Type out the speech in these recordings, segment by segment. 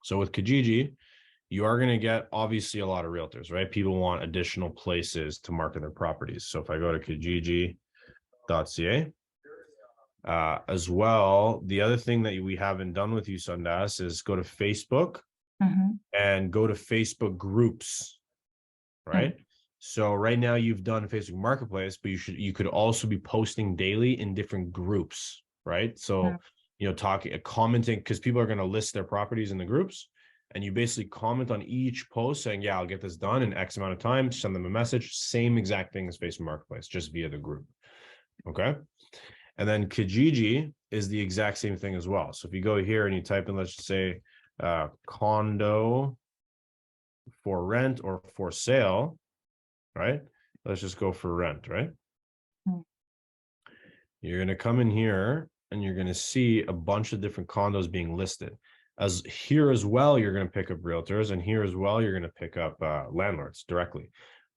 So with Kijiji, you are going to get obviously a lot of realtors, right? People want additional places to market their properties. So if I go to kijiji.ca, as well, the other thing that we haven't done with you, Sundas, is go to Facebook and go to Facebook groups, right? So right now you've done Facebook Marketplace, but you could also be posting daily in different groups, right? So, commenting, because people are going to list their properties in the groups, and you basically comment on each post saying, yeah, I'll get this done in X amount of time, send them a message, same exact thing as Facebook Marketplace, just via the group. Okay. And then Kijiji is the exact same thing as well. So if you go here and you type in, let's just say, condo for rent or for sale, right? Let's just go for rent, right? You're going to come in here and you're going to see a bunch of different condos being listed. As here as well, you're going to pick up realtors, and here as well, you're going to pick up landlords directly.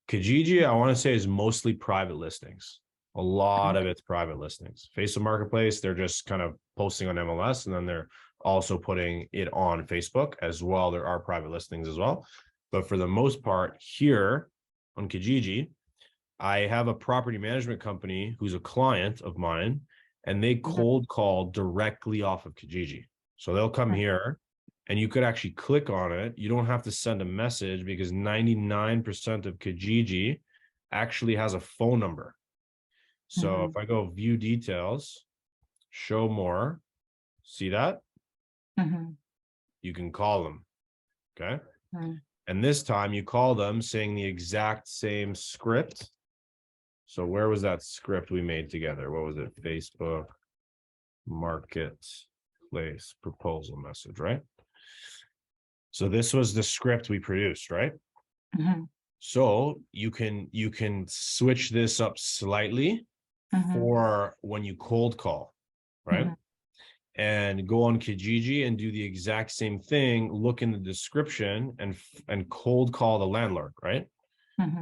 Kijiji, I want to say, is mostly private listings. A lot of it's private listings. Facebook Marketplace, they're just kind of posting on MLS, and then they're also putting it on Facebook as well. There are private listings as well. But for the most part, here on Kijiji, I have a property management company who's a client of mine, and they cold call directly off of Kijiji. So they'll come here and you could actually click on it. You don't have to send a message because 99% of Kijiji actually has a phone number. So if I go view details, show more, see that? You can call them, okay? And this time you call them saying the exact same script. So where was that script we made together? What was it? Facebook Marketplace proposal message, right? So this was the script we produced, right? So you can switch this up slightly for when you cold call, right? And go on Kijiji and do the exact same thing, look in the description and cold call the landlord, right?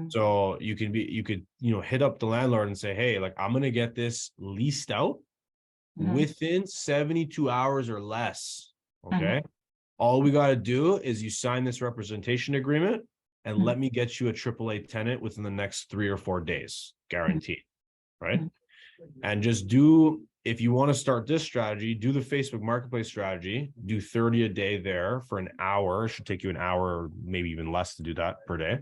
So you could hit up the landlord and say, hey, like, I'm going to get this leased out within 72 hours or less. Okay. All we got to do is you sign this representation agreement and let me get you a AAA tenant within the next 3 or 4 days, guaranteed. Right. And just if you want to start this strategy, do the Facebook Marketplace strategy, do 30 a day there for an hour. It should take you an hour, maybe even less to do that per day.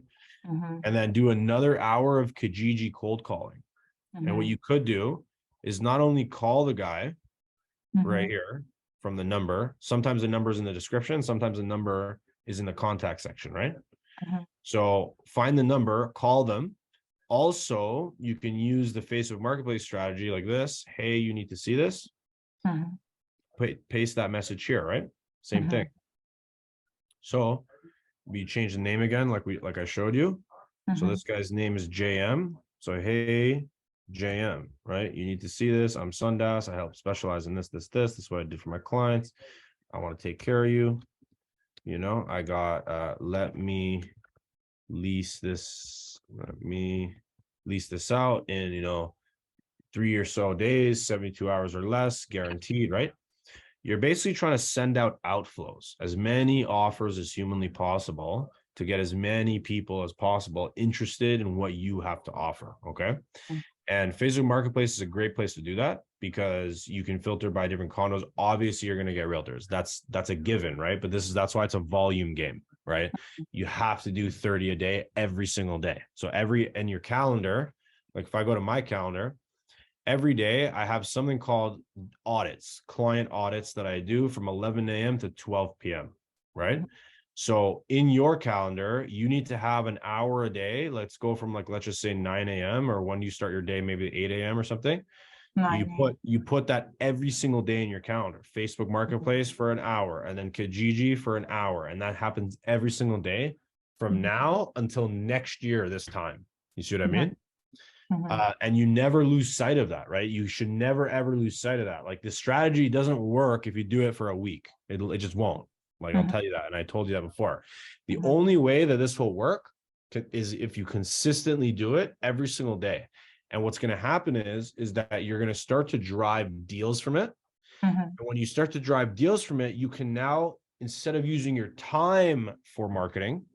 And then do another hour of Kijiji cold calling. And what you could do is not only call the guy right here from the number. Sometimes the number is in the description. Sometimes the number is in the contact section, right? So find the number, call them. Also, you can use the Facebook Marketplace strategy like this. Hey, you need to see this. Paste that message here, right? Same thing. So we change the name again, like I showed you. So this guy's name is JM. So hey, JM, right? You need to see this. I'm Sundas. I help specialize in this. This is what I do for my clients. I want to take care of you. I got let me lease this out in 3 or so days, 72 hours or less, guaranteed, right? You're basically trying to send out outflows, as many offers as humanly possible, to get as many people as possible interested in what you have to offer. Okay. And Facebook Marketplace is a great place to do that because you can filter by different condos. Obviously, you're going to get realtors. That's a given, right? But that's why it's a volume game, right? You have to do 30 a day every single day. So in your calendar, like if I go to my calendar, every day I have something called audits, client audits that I do from 11 a.m. to 12 p.m., right? So in your calendar, you need to have an hour a day. Let's go from let's just say 9 a.m. or when you start your day, maybe 8 a.m. or something. You put that every single day in your calendar. Facebook Marketplace for an hour, and then Kijiji for an hour. And that happens every single day from now until next year this time. You see what I mean? And you never lose sight of that, right? You should never, ever lose sight of that. Like, the strategy doesn't work if you do it for a week. It just won't. I'll tell you that. And I told you that before. The only way that this will work is if you consistently do it every single day. And what's going to happen is that you're going to start to drive deals from it. And when you start to drive deals from it, you can now, instead of using your time for marketing,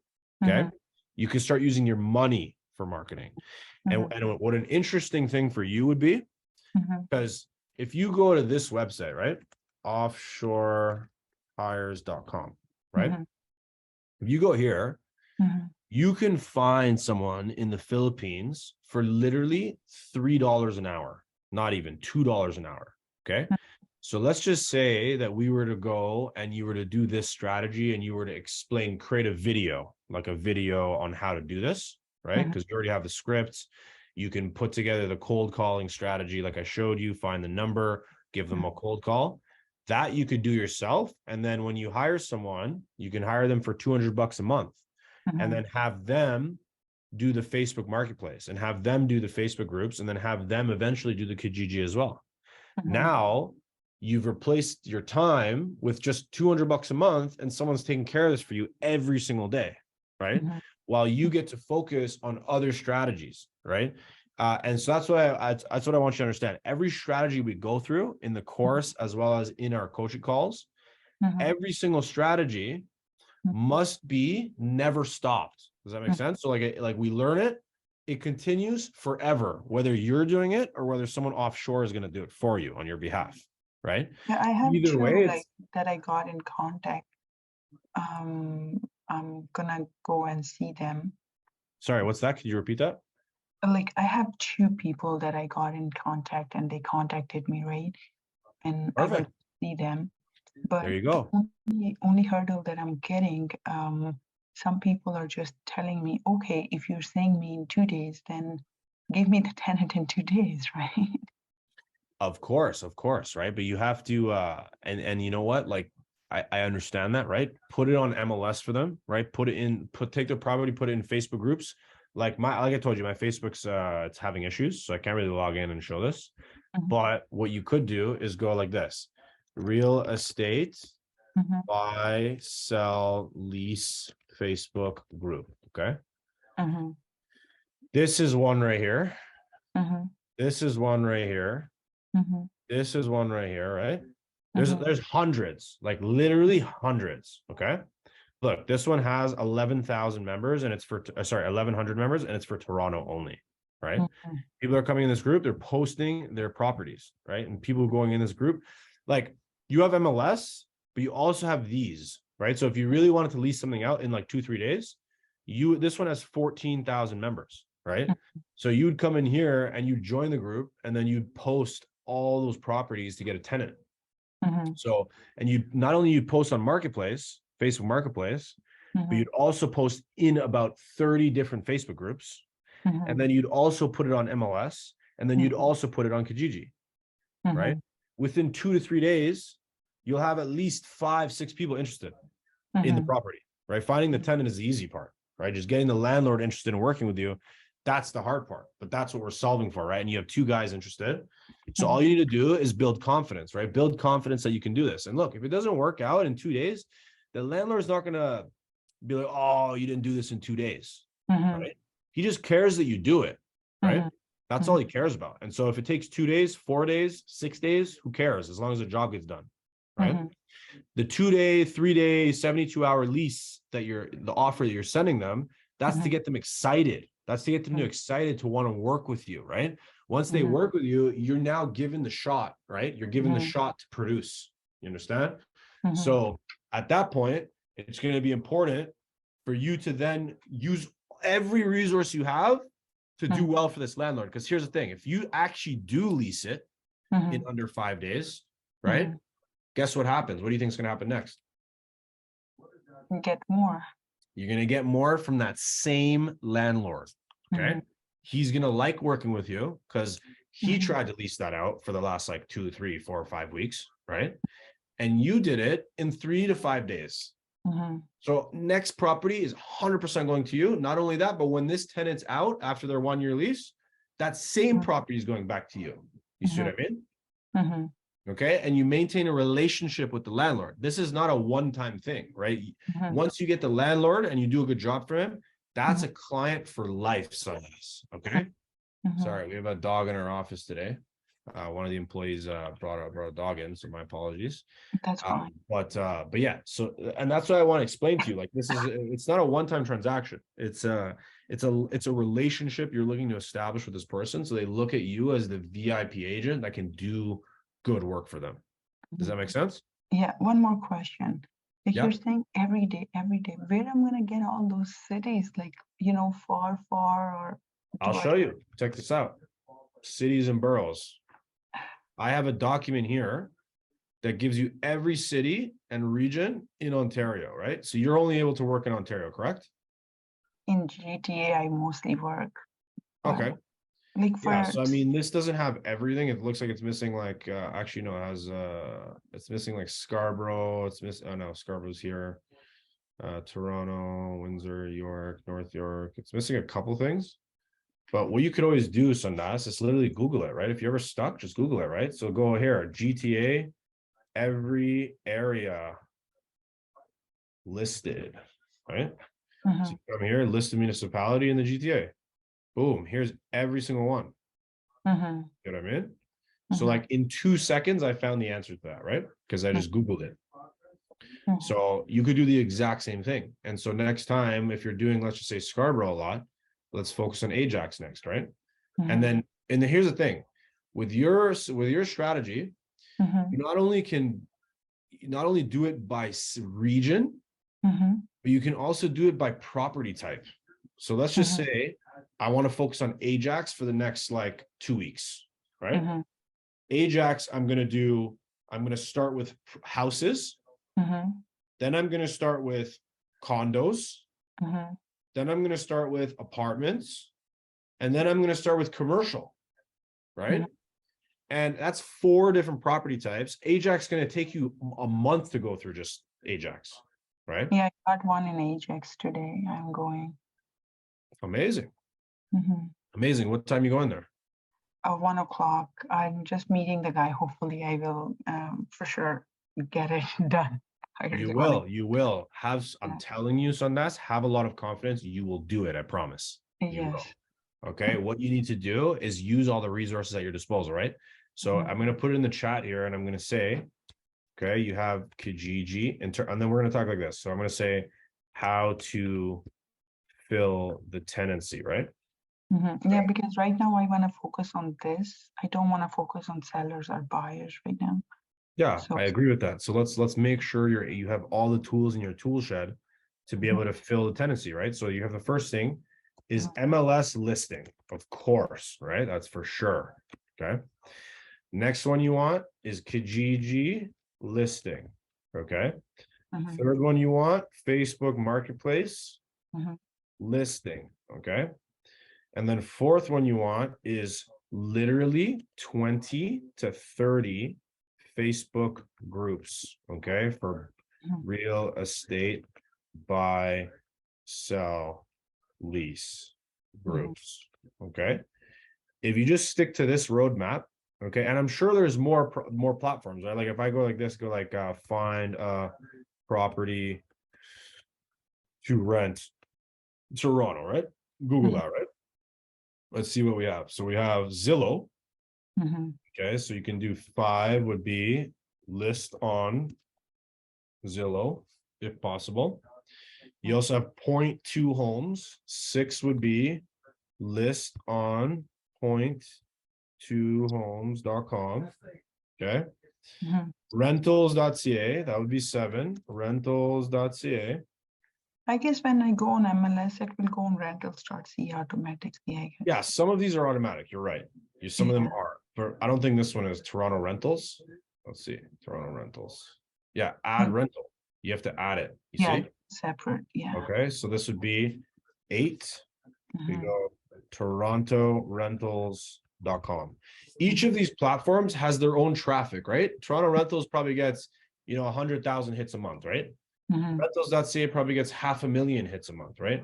okay, you can start using your money for marketing. And what an interesting thing for you would be, because if you go to this website, right, offshorehires.com, right? If you go here, you can find someone in the Philippines for literally $3 an hour, not even $2 an hour. Okay. So let's just say that we were to go and you were to do this strategy and you were to explain, create a video, like a video on how to do this, right? Because you already have the scripts. You can put together the cold calling strategy, like I showed you, find the number, give them a cold call. That you could do yourself. And then when you hire someone, you can hire them for $200 a month and then have them do the Facebook marketplace and have them do the Facebook groups and then have them eventually do the Kijiji as well. Now you've replaced your time with just $200 a month and someone's taking care of this for you every single day, right? While you get to focus on other strategies, right? And so that's what I want you to understand. Every strategy we go through in the course, as well as in our coaching calls, every single strategy must be never stopped. Does that make sense? So like we learn it, it continues forever, whether you're doing it or whether someone offshore is going to do it for you on your behalf, right? Yeah, I have Either two way, like that I got in contact. I'm gonna go and see them. sorry, what's that? Could you repeat that? Like I have two people that I got in contact and they contacted me, right? And I will Perfect. see them. There But you the go. only hurdle that I'm getting, some people are just telling me, okay, if you're saying me in 2 days, then give me the tenant in 2 days, right? Of course, right? But you have to and you know what? Like I understand that, right? Put it on MLS for them, right? Take the property, put it in Facebook groups. Like I told you, my Facebook's it's having issues, so I can't really log in and show this. But what you could do is go like this: real estate, buy, sell, lease, Facebook group. Okay. This is one right here. This is one right here. This is one right here, right? There's hundreds, like literally hundreds. Okay. Look, this one has 11,000 members and it's for, sorry, 1,100 members and it's for Toronto only, right? People are coming in this group, they're posting their properties, right? And people going in this group, like you have MLS, but you also have these, right? So if you really wanted to lease something out in like 2-3 days, this one has 14,000 members, right? So you would come in here and you join the group and then you'd post all those properties to get a tenant. So, and you not only you'd post on Marketplace, Facebook Marketplace, but you'd also post in about 30 different Facebook groups. And then you'd also put it on MLS, and then you'd also put it on Kijiji, right? Within 2 to 3 days, you'll have at least 5-6 people interested in the property, right? Finding the tenant is the easy part, right? Just getting the landlord interested in working with you, that's the hard part, but that's what we're solving for, right? And you have 2 guys interested. So all you need to do is build confidence, right? Build confidence that you can do this. And look, if it doesn't work out in 2 days, the landlord's not going to be like, oh, you didn't do this in 2 days, right? He just cares that you do it, right? That's all he cares about. And so if it takes 2 days, 4 days, 6 days, who cares? As long as the job gets done, right? The 2-day, 3-day, 72-hour lease that the offer that you're sending them, that's to get them excited. That's to get them excited to want to work with you, right? Once they work with you, you're now given the shot, right? You're given the shot to produce. You understand? So at that point, it's going to be important for you to then use every resource you have to do well for this landlord. Because here's the thing: if you actually do lease it in under 5 days, right? Guess what happens? What do you think is going to happen next? Get more. You're going to get more from that same landlord. Okay. He's going to like working with you because he tried to lease that out for the last like 2, 3, 4, or 5 weeks, right? And you did it in 3 to 5 days. So next property is 100% going to you. Not only that, but when this tenant's out after their 1-year lease, that same property is going back to you. You see what I mean? Okay. And you maintain a relationship with the landlord. This is not a one-time thing, right? Once you get the landlord and you do a good job for him, that's a client for life, son. Okay. Sorry, we have a dog in our office today. One of the employees brought a dog in, so my apologies. That's fine. But yeah, so and that's what I want to explain to you. Like this is it's not a one-time transaction. It's a relationship you're looking to establish with this person. So they look at you as the VIP agent that can do good work for them. Does that make sense? Yeah, one more question. Like Yeah. you're saying every day, where I'm gonna get all those cities, like, far, or I'll do I? show you. Check this out. Cities and boroughs. I have a document here that gives you every city and region in Ontario, right? So you're only able to work in Ontario, correct? In GTA, I mostly work, but Okay. like Yeah, for so I mean, this doesn't have everything. It looks like it's missing like actually no, it has it's missing like Scarborough. It's missing oh no, Scarborough's here. Toronto, Windsor, York, North York. It's missing a couple things. But what you could always do, Sundas, is literally Google it, right? If you're ever stuck, just Google it, right? So go here, GTA, every area listed, right? So Mhm, you come here, list the municipality in the GTA. Boom, here's every single one. mhm, You know what I mean? So mhm, like in 2 seconds, I found the answer to that, right? Because I mhm, just Googled it. mhm, So you could do the exact same thing. And so next time, if you're doing, let's just say Scarborough a lot, let's focus on Ajax next, right? And mhm, then, and then here's the thing, with your strategy, mhm, you not only do it by region, mhm, but you can also do it by property type. So let's just mhm, say I want to focus on Ajax for the next like 2 weeks, right? mhm, Ajax, I'm going to start with houses. mhm, Then I'm going to start with condos. mhm, Then I'm going to start with apartments. And then I'm going to start with commercial, mhm. right? And that's 4 different property types. Ajax is going to take you a month to go through just Ajax, right? Yeah, I got one in Ajax today. I'm going. Amazing. Mhm. Amazing. What time you going there? 1 o'clock. I'm just meeting the guy. Hopefully, I will for sure get it done. I You really want to. will. You will. I'm telling you, Sundas, have a lot of confidence. You will do it. I promise. You will. Yes. Okay. What you need to do is use all the resources at your disposal, right? So Mhm, I'm going to put it in the chat here and I'm going to say, okay, you have Kijiji, and then we're going to talk like this. So I'm going to say how to fill the tenancy, right? mhm. Yeah, because right now I want to focus on this. I don't want to focus on sellers or buyers right now. Yeah, So, I agree with that. So let's make sure you have all the tools in your tool shed to be mhm, able to fill the tenancy, right? So you have the first thing is mhm, MLS listing, of course, right? That's for sure. Okay. Next one you want is Kijiji listing. Okay. mhm, Third one you want Facebook Marketplace mhm, listing. Okay. And then fourth one you want is literally 20 to 30 Facebook groups, okay, for mhm, real estate buy, sell, lease mhm. groups, okay? If you just stick to this roadmap, okay, and I'm sure there's more platforms, right? Like if I go like this, go like find a property to rent Toronto, right? Google Mhm, that, right? Let's see what we have. So we have Zillow. mhm, Okay, so you can do 5 would be list on Zillow if possible. You also have 0.2 homes. 6 would be list on 0.2homes.com. Okay. mhm. Rentals.ca, that would be 7. Rentals.ca. I guess when I go on MLS, it will go on rentals.ca automatically, I guess. Yeah, some of these are automatic. You're right. Some of them Yeah. are, but I don't think this one is Toronto Rentals. Let's see. Toronto Rentals. Yeah, add Mm, rental. You have to add it. You yeah, see? separate. Yeah. Okay, so this would be 8. We Mhm, go torontorentals.com. Each mhm, of these platforms has their own traffic, right? Toronto Rentals probably gets, 100,000 hits a month, right? mhm, Rentals.ca probably gets 500,000 hits a month, right?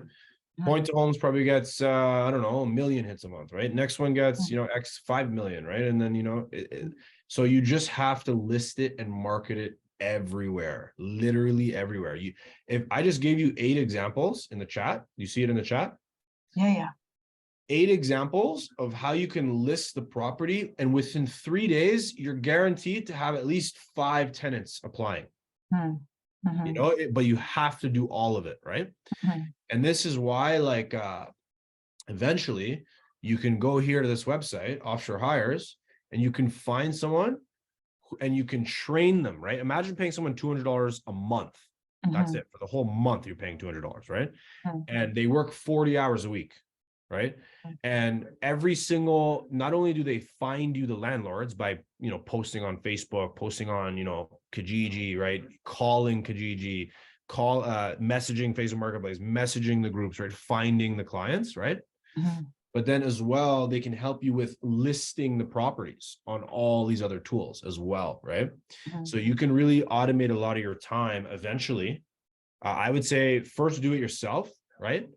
mhm, Point to Homes probably gets, I don't know, 1 million hits a month, right? Next one gets, mhm. X 5 million, right? And then, so you just have to list it and market it everywhere, literally everywhere. If I just gave you 8 examples in the chat, you see it in the chat? Yeah, yeah. 8 examples of how you can list the property, and within 3 days, you're guaranteed to have at least 5 tenants applying. You know, but you have to do all of it, right? And this is why, like, eventually you can go here to this website, Offshore Hires, and you can find someone and you can train them, right? Imagine paying someone $200 a month. That's it. For the whole month, you're paying $200, right? And they work 40 hours a week, right? And every single, not only do they find you the landlords by, you know, posting on Facebook, posting on, you know, Kijiji, right? Calling Kijiji, messaging Facebook Marketplace, messaging the groups, right? Finding the clients, right? But then as well, they can help you with listing the properties on all these other tools as well, right? So you can really automate a lot of your time eventually. I would say first do it yourself, right?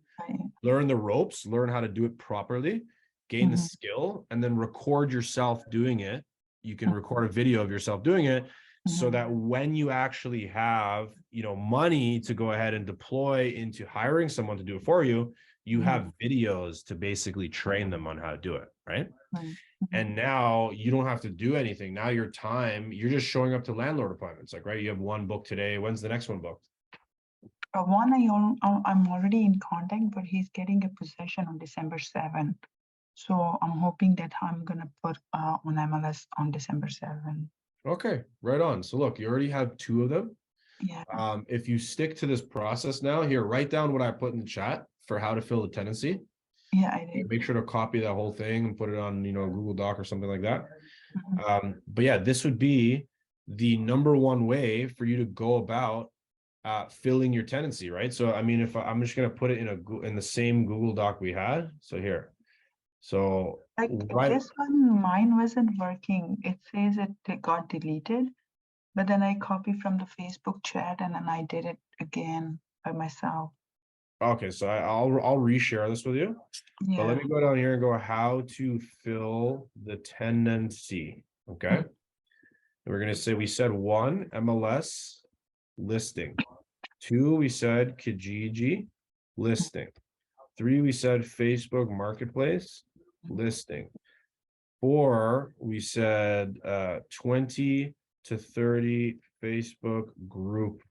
Learn the ropes, learn how to do it properly, gain the skill, and then record yourself doing it. You can record a video of yourself doing it so that when you actually have, you know, money to go ahead and deploy into hiring someone to do it for you, you have videos to basically train them on how to do it, right? And now you don't have to do anything. Now your time, you're just showing up to landlord appointments. Like, right, you have one booked today. When's the next one booked? One I'm already in contact, but he's getting a possession on December 7th. So I'm hoping that I'm gonna put on MLS on December 7th. Okay, right on. So look, you already have 2 of them. Yeah. If you stick to this process now, here, write down what I put in the chat for how to fill a tenancy. Yeah, I did. Make sure to copy that whole thing and put it on, you know, Google Doc or something like that. But yeah, this would be the number one way for you to go about filling your tenancy, right? So I mean, if I'm just gonna put it in the same Google Doc we had. So here, so Like right. this one, mine wasn't working. It says it got deleted, but then I copied from the Facebook chat and then I did it again by myself. Okay, so I'll reshare this with you. But let Yeah. me go down here and go how to fill the tenancy. Okay. And we're gonna say we said 1 MLS listing. 2, we said Kijiji listing. 3, we said Facebook Marketplace listing. 4, we said 20 to 30 Facebook group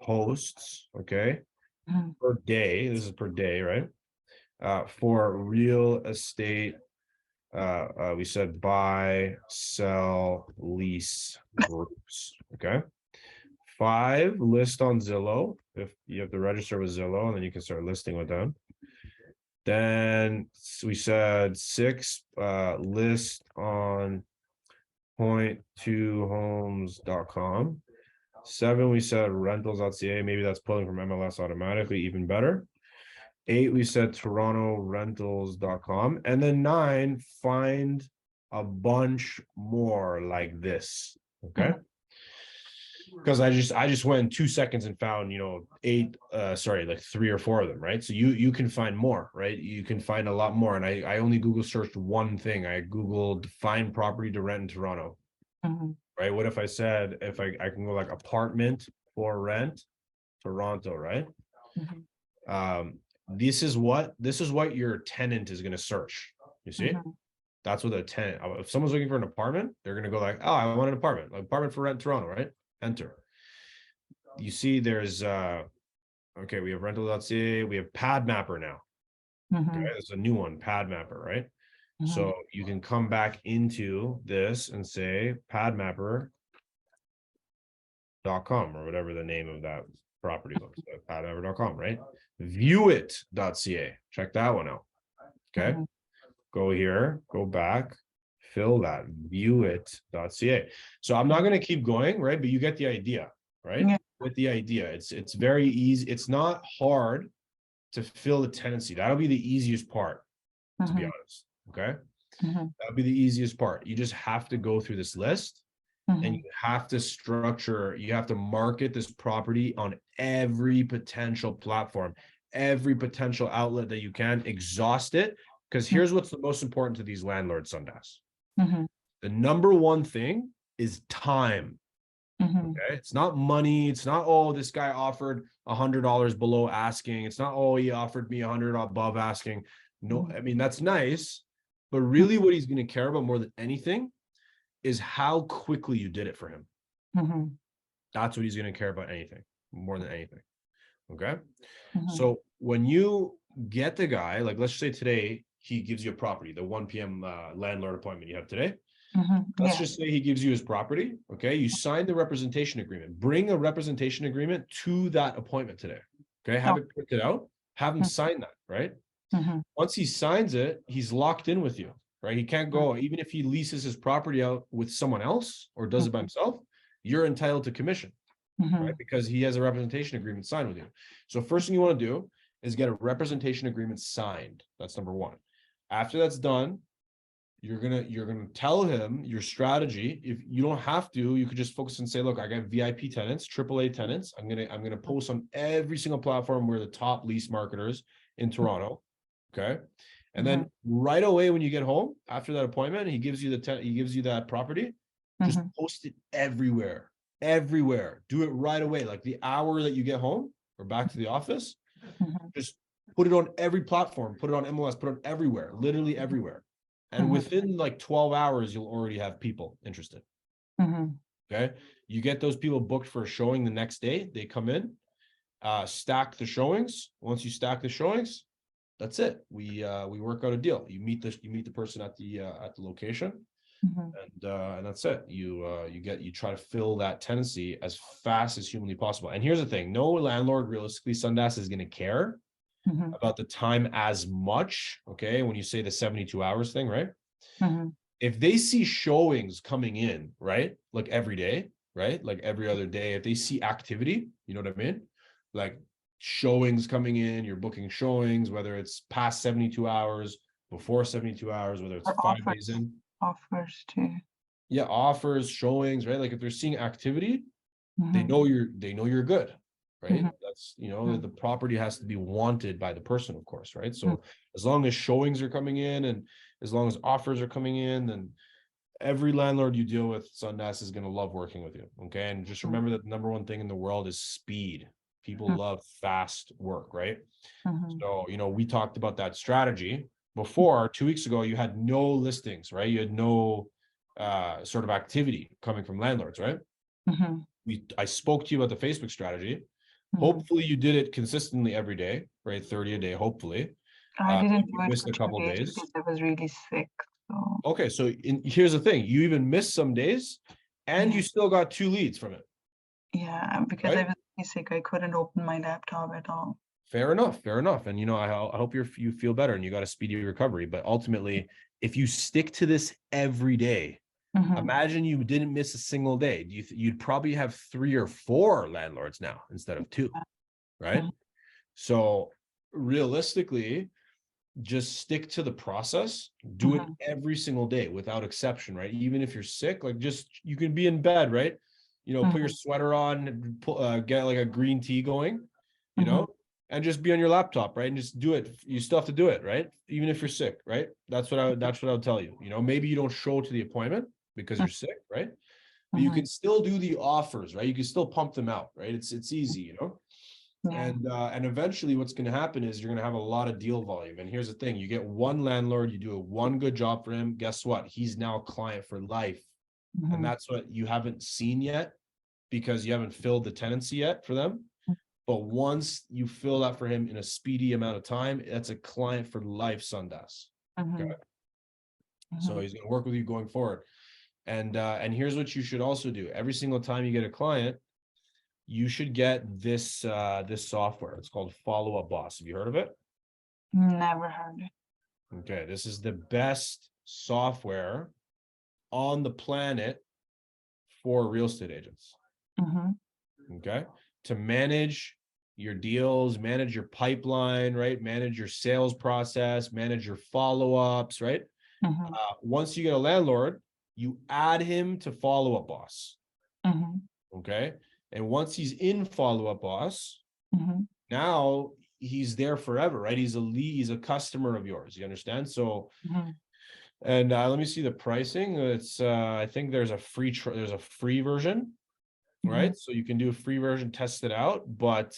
posts, okay, per day. This is per day, right? For real estate, we said buy, sell, lease groups, okay? 5, list on Zillow. If you have to register with Zillow, and then you can start listing with them. Then we said 6, list on point2homes.com. 7, we said rentals.ca. Maybe that's pulling from MLS automatically, even better. 8, we said torontorentals.com. And then 9, find a bunch more like this, okay? Because I just went in 2 seconds and found, you know, 8 like 3 or 4 of them, right? So you can find more, right? You can find a lot more. And I only Google searched one thing. I Googled find property to rent in Toronto, right? What if I said, if I can go like apartment for rent Toronto, right? This is what your tenant is going to search. You see? That's what a tenant, if someone's looking for an apartment, they're going to go like, oh, I want an apartment for rent Toronto, right? Enter. You see there's okay, we have rental.ca, we have pad mapper now. Okay, there's a new one, pad mapper, right? So you can come back into this and say padmapper.com or whatever the name of that property looks like, padmapper.com, right? Viewit.ca, check that one out. Okay, go here, go back, fill that, viewit.ca. So I'm not going to keep going, right? But you get the idea, right? Yeah. With the idea, it's very easy. It's not hard to fill the tenancy. That'll be the easiest part, to be honest. Okay, that'll be the easiest part. You just have to go through this list, and you have to structure. You have to market this property on every potential platform, every potential outlet that you can. Exhaust it, because here's what's the most important to these landlords, Sundas. The number one thing is time. Okay, it's not money. It's not, oh, this guy offered $100 below asking. It's not, oh, he offered me 100 above asking. No, I mean, that's nice, but really what he's going to care about more than anything is how quickly you did it for him. That's what he's going to care about anything, more than anything. Okay. So when you get the guy, like let's say today, he gives you a property, the 1 p.m. Landlord appointment you have today. Let's just say he gives you his property. Okay. You sign the representation agreement. Bring a representation agreement to that appointment today. Okay. Have it printed out. Have him sign that, right? Once he signs it, he's locked in with you, right? He can't go, even if he leases his property out with someone else or does it by himself, you're entitled to commission, right? Because he has a representation agreement signed with you. So first thing you want to do is get a representation agreement signed. That's number one. After that's done, you're gonna tell him your strategy. If you don't have to, you could just focus and say, look, I got VIP tenants, AAA tenants. I'm gonna post on every single platform. We're the top lease marketers in Toronto. Okay. And then right away when you get home after that appointment, he gives you that property, just post it everywhere. Do it right away. Like the hour that you get home or back to the office, just put it on every platform, put it on MLS, put it on everywhere, literally everywhere. And within like 12 hours, you'll already have people interested. Okay. You get those people booked for a showing the next day. They come in, stack the showings. Once you stack the showings, that's it. We work out a deal. You meet the person at the location, and that's it. You try to fill that tenancy as fast as humanly possible. And here's the thing: no landlord realistically, Sundance, is going to care about the time as much. Okay, when you say the 72 hours thing, right? If they see showings coming in, right, like every day, right, like every other day, if they see activity, you know what I mean, like showings coming in, you're booking showings, whether it's past 72 hours, before 72 hours, whether it's 5 days in. Offers too. Yeah, offers, showings, right? Like if they're seeing activity, they know you're good, right? That's, the property has to be wanted by the person, of course, right? So as long as showings are coming in and as long as offers are coming in, then every landlord you deal with, Sundance, is going to love working with you. Okay. And just remember that the number one thing in the world is speed. People love fast work, right? So, we talked about that strategy before. 2 weeks ago, you had no listings, right? You had no sort of activity coming from landlords, right? I spoke to you about the Facebook strategy. Hopefully you did it consistently every day, right? 30 a day, hopefully. I didn't do it missed for a couple days because I was really sick. So okay, so here's the thing: you even missed some days, and you still got 2 leads from it. Yeah, because I was really sick, I couldn't open my laptop at all. Fair enough. And I hope you feel better and you got a speedy recovery. But ultimately, if you stick to this every day, imagine you didn't miss a single day. You'd probably have 3 or 4 landlords now instead of 2, right? So realistically, just stick to the process, do it every single day without exception, right? Even if you're sick, like you can be in bed, right? Put your sweater on, get like a green tea going, and just be on your laptop, right? And just do it. You still have to do it, right? Even if you're sick, right? That's what I would tell you. Maybe you don't show to the appointment because you're sick, right? But you can still do the offers, right? You can still pump them out, right? It's easy, And eventually what's going to happen is you're going to have a lot of deal volume. And here's the thing: you get one landlord, you do one good job for him, guess what? He's now a client for life. And that's what you haven't seen yet because you haven't filled the tenancy yet for them. But once you fill that for him in a speedy amount of time, that's a client for life, Sundas. Okay. So he's going to work with you going forward. And here's what you should also do: every single time you get a client, you should get this software. It's called Follow Up Boss. Have you heard of it? Never heard it. Okay, this is the best software on the planet for real estate agents. Okay, to manage your deals, manage your pipeline, right? Manage your sales process, manage your follow-ups, right? Once you get a landlord, you add him to Follow Up Boss. Okay. And once he's in Follow Up Boss, now he's there forever, right? He's a customer of yours. You understand? So, and let me see the pricing. It's I think there's a free version, right? So you can do a free version, test it out. But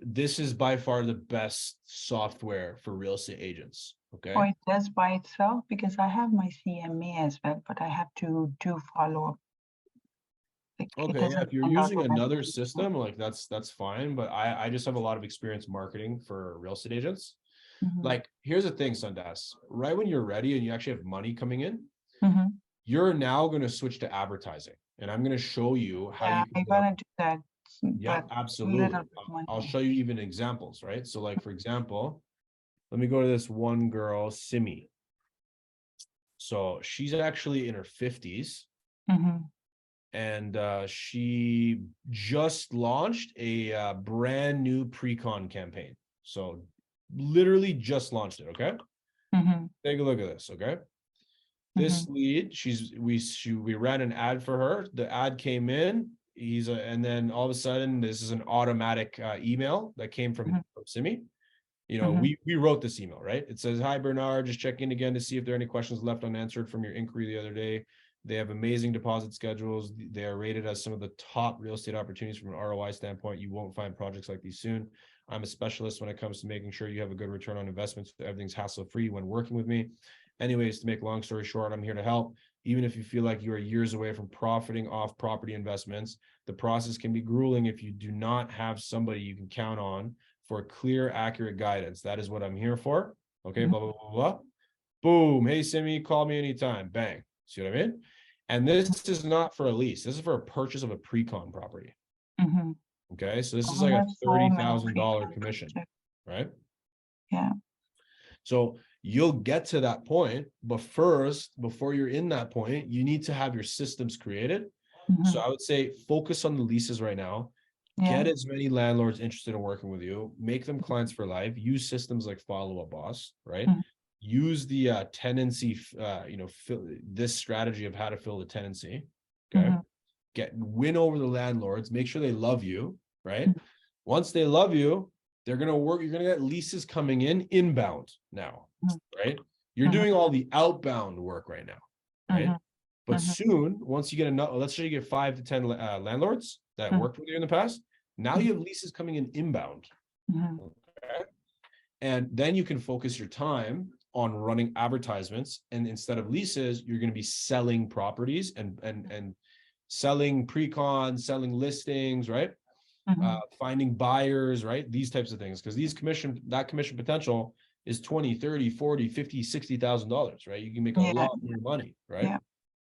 this is by far the best software for real estate agents. Okay. Oh, it does by itself because I have my CMA as well, but I have to do follow up. Like it Okay, yeah, doesn't if you're send using automatically. another system, like that's fine. But I just have a lot of experience marketing for real estate agents. Mm-hmm. Like, here's the thing, Sundas. Right when you're ready and you actually have money coming in, Mm-hmm. you're now going to switch to advertising. And I'm going to show you how Yeah, you can I get up. gotta do that, Yep, but little absolutely. bit money. I'll show you even examples, right? So, like, for example, let me go to this one girl, Simi. So she's actually in her 50s. Mm-hmm. And she just launched a brand new pre-con campaign. So literally just launched it. Okay, Mm-hmm. take a look at this. Okay, Mm-hmm. this lead, we ran an ad for her. The ad came in. And then all of a sudden, this is an automatic email that came from Simi. You know, Mm-hmm. we wrote this email, right? It says, "Hi Bernard, just checking again to see if there are any questions left unanswered from your inquiry the other day. They have amazing deposit schedules. They are rated as some of the top real estate opportunities from an ROI standpoint. You won't find projects like these soon. I'm a specialist when it comes to making sure you have a good return on investments. So everything's hassle-free when working with me. Anyways, to make a long story short, I'm here to help. Even if you feel like you are years away from profiting off property investments, the process can be grueling if you do not have somebody you can count on for clear, accurate guidance. That is what I'm here for. Okay, blah, blah, blah, blah. Boom. Hey, Simi, call me anytime. Bang. See what I mean? And this is not for a lease. This is for a purchase of a pre-con property. Mm-hmm. Okay, so this is I like a have so many $30,000 pre-con commission, projects. right? Yeah. So you'll get to that point, but first, before you're in that point, you need to have your systems created. So Mm-hmm. I would say focus on the leases right now. Yeah. Get as many landlords interested in working with you. Make them clients for life. Use systems like Follow Up Boss, right? Mm-hmm. Use the tenancy, this strategy of how to fill the tenancy. Okay. Mm-hmm. Win over the landlords. Make sure they love you, right? Once they love you, they're gonna work. You're gonna get leases coming in inbound now, Mm-hmm. right? You're Mm-hmm. doing all the outbound work right now, right? Mm-hmm. But Mm-hmm. soon, once you get enough, let's say you get 5 to 10 landlords that worked with you in the past. Now you have leases coming in inbound. Mm-hmm. Okay? And then you can focus your time on running advertisements. And instead of leases, you're going to be selling properties and selling pre-con, selling listings, right? Mm-hmm. Finding buyers, right? These types of things. Because that commission potential is 20, 30, 40, 50, $60,000, right? You can make a Yeah. lot more money, right? Yeah.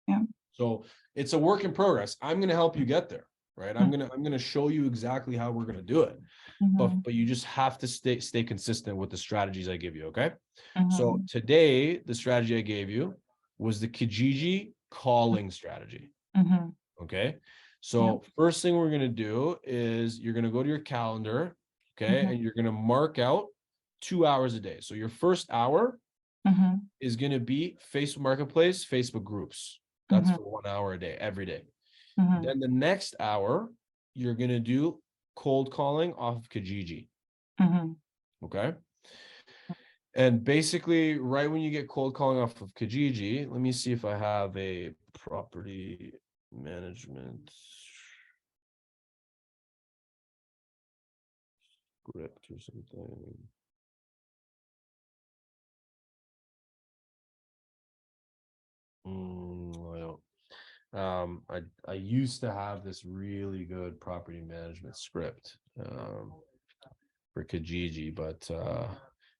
Yeah. So it's a work in progress. I'm going to help you get there, right? I'm going to show you exactly how we're going to do it. Mm-hmm. But you just have to stay consistent with the strategies I give you, okay? So Mm-hmm. today the strategy I gave you was the Kijiji calling strategy, Mm-hmm. okay? Yeah. So first thing we're going to do is you're going to go to your calendar, okay? Mm-hmm. And you're going to mark out 2 hours a day. So your first hour Mm-hmm. is going to be Facebook Marketplace, Facebook groups. That's Mm-hmm. for 1 hour a day, every day. Mm-hmm. Then the next hour, you're going to do cold calling off of Kijiji. Mm-hmm. Okay. And basically, right when you get cold calling off of Kijiji, let me see if I have a property management script or something. I don't. I used to have this really good property management script for Kijiji, but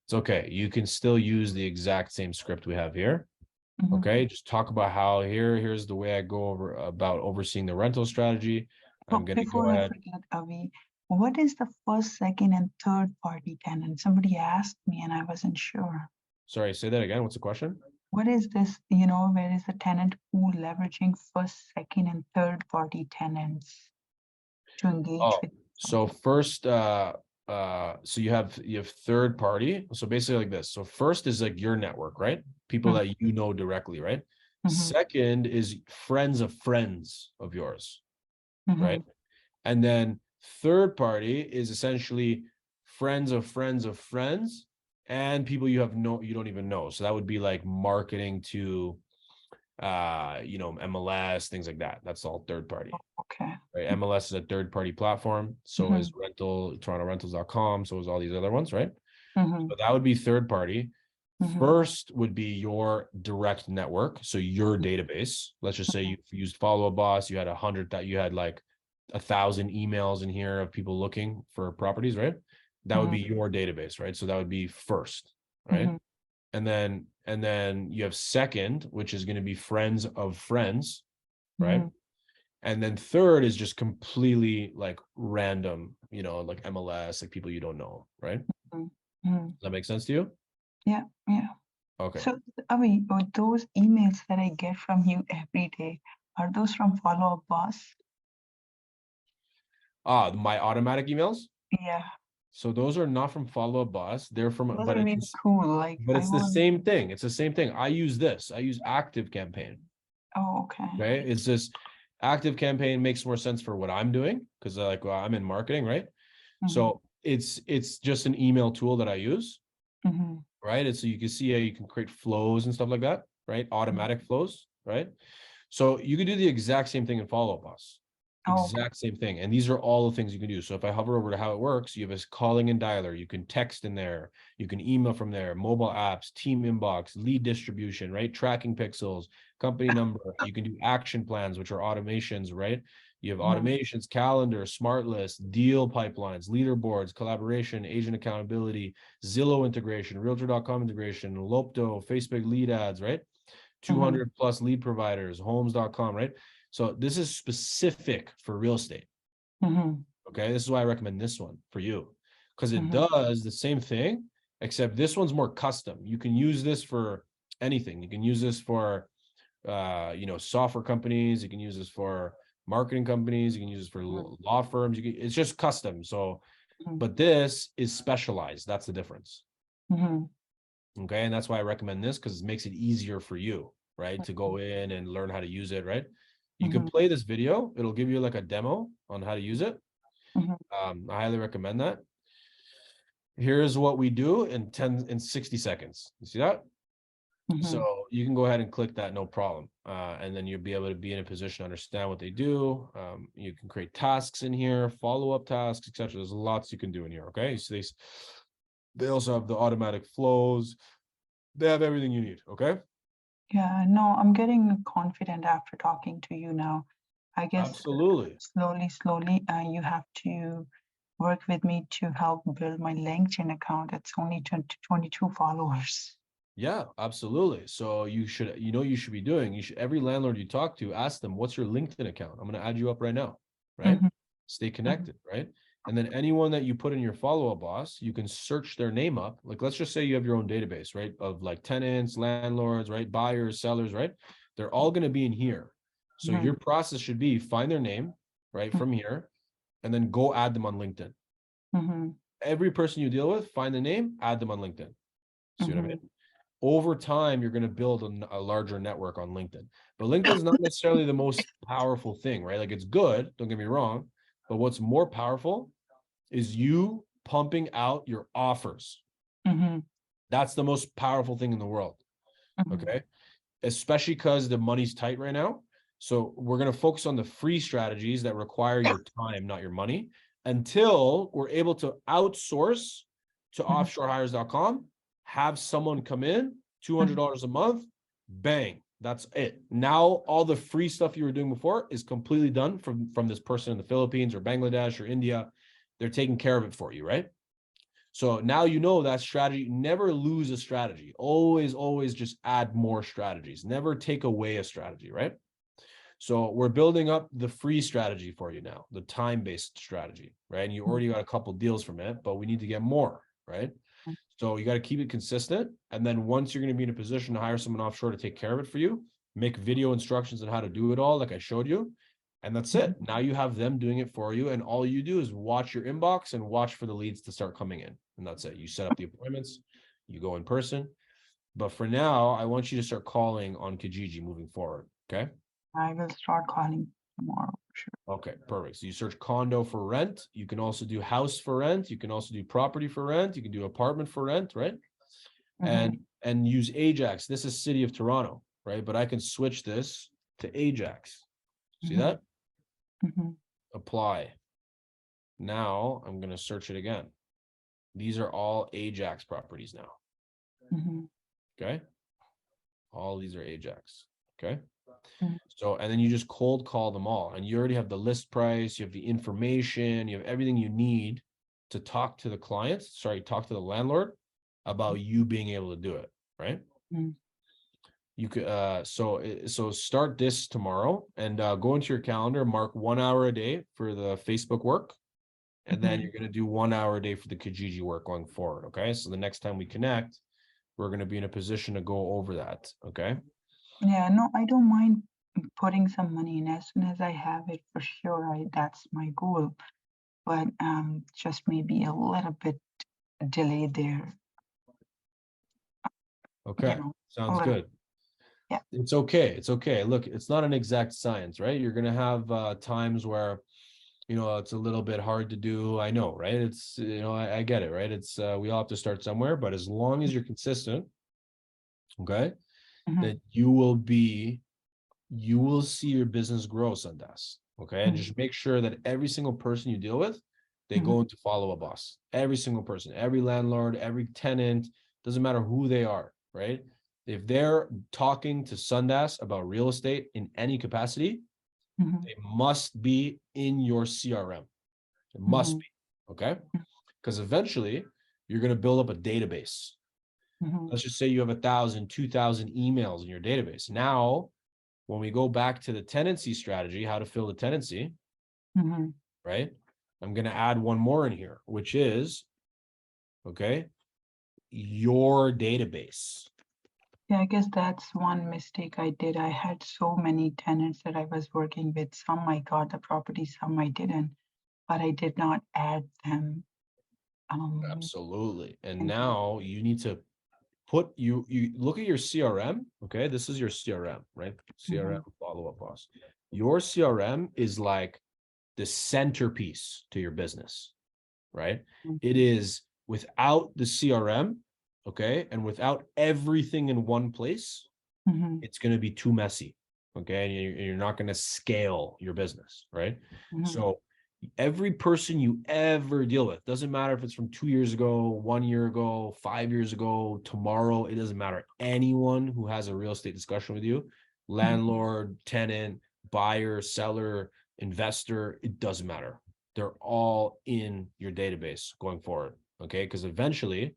it's okay. You can still use the exact same script we have here. Mm-hmm. Okay, just talk about how here's the way I go over about overseeing the rental strategy. I'm But going to go before I ahead. forget, Avi, what is the first, second, and third party tenant? Somebody asked me and I wasn't sure. Sorry, say that again. What's the question? What is this, where is the tenant pool leveraging first, second, and third party tenants to engage Oh, with so something? first, so you have third party. So basically like this. So first is like your network, right? People Mm-hmm. that you know directly, right? Mm-hmm. Second is friends of yours, Mm-hmm. right? And then third party is essentially friends of friends of friends and people you don't even know. So that would be like marketing to MLS, things like that. That's all third party. Okay. Right? MLS is a third party platform. So Mm-hmm. is TorontoRentals.com. So is all these other ones, right? Mm-hmm. So that would be third party. First would be your direct network. So your database. Let's just say you've used Follow Up Boss. You had 100 that you had like 1,000 emails in here of people looking for properties, right? That would be your database, right? So that would be first, right? And then you have second, which is going to be friends of friends, right? And then third is just completely like random, like MLS, like people you don't know, right? Does that make sense to you? Yeah, yeah. Okay. So, I mean, those emails that I get from you every day, are those from Follow Up Boss? My automatic emails. Yeah, So those are not from Follow Up Boss. They're from, those are really cool. Like, but I it's the want. same thing. It's the same thing. I use this. I use Active Campaign. Oh, okay. Okay. It's just Active Campaign makes more sense for what I'm doing because I'm in marketing, right? So it's just an email tool that I use, right? And so you can see how you can create flows and stuff like that, right? Automatic flows, right? So you can do the exact same thing in Follow Up Boss. Oh, okay. Exact same thing. And these are all the things you can do. So if I hover over to how it works, you have a calling and dialer. You can text in there. You can email from there, mobile apps, team inbox, lead distribution, right? Tracking pixels, company number. You can do action plans, which are automations, right? You have automations, calendar, smart lists, deal pipelines, leaderboards, collaboration, agent accountability, Zillow integration, realtor.com integration, Lopto, Facebook lead ads, right? 200 plus lead providers, homes.com, right? So this is specific for real estate. Okay. This is why I recommend this one for you because it does the same thing, except this one's more custom. You can use this for anything. You can use this for, software companies. You can use this for marketing companies. You can use this for law firms. It's just custom. So, but this is specialized. That's the difference. Okay. And that's why I recommend this because it makes it easier for you, right? To go in and learn how to use it, right? You can play this video. It'll give you like a demo on how to use it. I highly recommend that. Here's what we do in 60 seconds. You see that? So you can go ahead and click that, no problem. And then you'll be able to be in a position to understand what they do. You can create tasks in here, follow-up tasks, etc. There's lots you can do in here. Okay. So they also have the automatic flows. They have everything you need. Okay. Yeah, no, I'm getting confident after talking to you now. I guess Absolutely. slowly, you have to work with me to help build my LinkedIn account. It's only 22 followers. Yeah, absolutely. So you should, you should be doing, every landlord you talk to, ask them, what's your LinkedIn account? I'm going to add you up right now, right? Stay connected, right? And then anyone that you put in your Follow-Up Boss, you can search their name up. Like, let's just say you have your own database, right? Of like tenants, landlords, right? Buyers, sellers, right? They're all going to be in here. So your process should be find their name, right? From here, and then go add them on LinkedIn. Every person you deal with, find the name, add them on LinkedIn. See what I mean? Over time, you're going to build a larger network on LinkedIn. But LinkedIn is not necessarily the most powerful thing, right? Like, it's good, don't get me wrong. But what's more powerful is you pumping out your offers. That's the most powerful thing in the world. Okay. Especially because the money's tight right now. So we're going to focus on the free strategies that require your time, not your money, until we're able to outsource to offshorehires.com, have someone come in, $200 a month, bang, that's it. Now all the free stuff you were doing before is completely done from this person in the Philippines or Bangladesh or India. They're taking care of it for you, right? So now you know that strategy. Never lose a strategy. Always just add more strategies. Never take away a strategy, right? So we're building up the free strategy for you now, the time-based strategy, right? And you already got a couple deals from it, but we need to get more, right? So you got to keep it consistent. And then once you're going to be in a position to hire someone offshore to take care of it for you, make video instructions on how to do it all, like I showed you. And that's it. Now you have them doing it for you. And all you do is watch your inbox and watch for the leads to start coming in. And that's it. You set up the appointments, you go in person. But for now, I want you to start calling on Kijiji moving forward. Okay. I will start calling tomorrow. Sure. Okay, perfect. So you search condo for rent. You can also do house for rent. You can also do property for rent. You can do apartment for rent, right? And use Ajax. This is City of Toronto, right? But I can switch this to Ajax. See that? Apply. Now I'm going to search it again. These are all Ajax properties now. Okay. All these are Ajax. Okay. Mhm. So, and then you just cold call them all, and you already have the list price, you have the information, you have everything you need to talk to the client, talk to the landlord about you being able to do it, right? Mhm. You could so start this tomorrow and go into your calendar, mark 1 hour a day for the Facebook work, and then you're Mhm. going to do 1 hour a day for the Kijiji work going forward. Okay. So the next time we connect, we're going to be in a position to go over that. Okay. Yeah, no, I don't mind putting some money in as soon as I have it for sure. That's my goal, but just maybe a little bit delayed there, Okay. a Sounds little. good. Yeah. It's okay. It's okay. Look, it's not an exact science, right? You're going to have times where, it's a little bit hard to do. I know, right? It's, I get it, right? It's, we all have to start somewhere, but as long as you're consistent, okay, Mhm. that you will see your business grow, Sundas. Okay. And Mhm. just make sure that every single person you deal with, they Mhm. go into follow up boss. Every single person, every landlord, every tenant, doesn't matter who they are, right? If they're talking to Sundas about real estate in any capacity, Mhm. they must be in your CRM. It must Mhm. be. Okay. Because eventually you're going to build up a database. Mhm. Let's just say you have 1,000, 2,000 emails in your database. Now, when we go back to the tenancy strategy, how to fill the tenancy, Mhm. right? I'm going to add one more in here, which is, okay, your database. Yeah, I guess that's one mistake I did. I had so many tenants that I was working with. Some I got the property, some I didn't, but I did not add them. Absolutely. And Into it. now you need to you look at your CRM. Okay. This is your CRM, right? CRM Mhm. follow-up boss. Your CRM is like the centerpiece to your business, right? Mhm. It is without the CRM, okay, and without everything in one place, Mhm. it's going to be too messy, okay, and you're not going to scale your business, right? Mhm. So every person you ever deal with, doesn't matter if it's from 2 years ago, 1 year ago, 5 years ago, tomorrow, it doesn't matter. Anyone who has a real estate discussion with you, Mhm. landlord, tenant, buyer, seller, investor, it doesn't matter. They're all in your database going forward, okay? Because eventually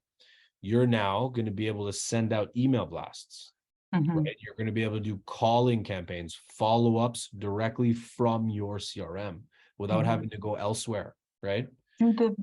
you're now going to be able to send out email blasts, Mhm. right? You're going to be able to do calling campaigns, follow-ups directly from your CRM without Mhm. having to go elsewhere, right? Do the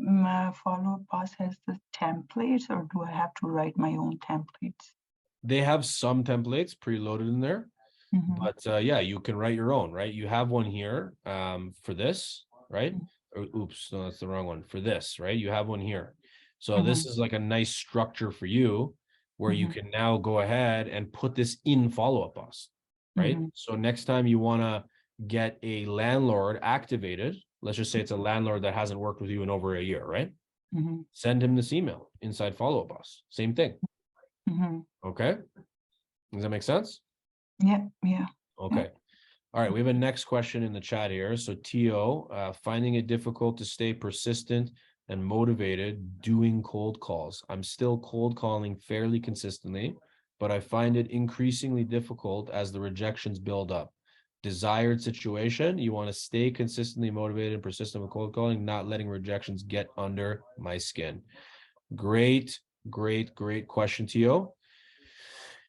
follow-up pass has the templates, or do I have to write my own templates? They have some templates preloaded in there, Mhm. but yeah, you can write your own, right? You have one here for this, right? Oops, no, that's the wrong one. For this, right? You have one here. So this Mhm. is like a nice structure for you where you Mhm. can now go ahead and put this in follow-up boss, right? Mhm. So next time you want to get a landlord activated, let's just say it's a landlord that hasn't worked with you in over a year, right? Mhm. Send him this email inside follow-up boss. Same thing. Mhm. Okay. Does that make sense? Yeah. Yeah. Yeah. Okay. All right, we have a next question in the chat here. So T.O., finding it difficult to stay persistent and motivated doing cold calls. I'm still cold calling fairly consistently, but I find it increasingly difficult as the rejections build up. Desired situation, you want to stay consistently motivated and persistent with cold calling, not letting rejections get under my skin. Great, great question, T.O.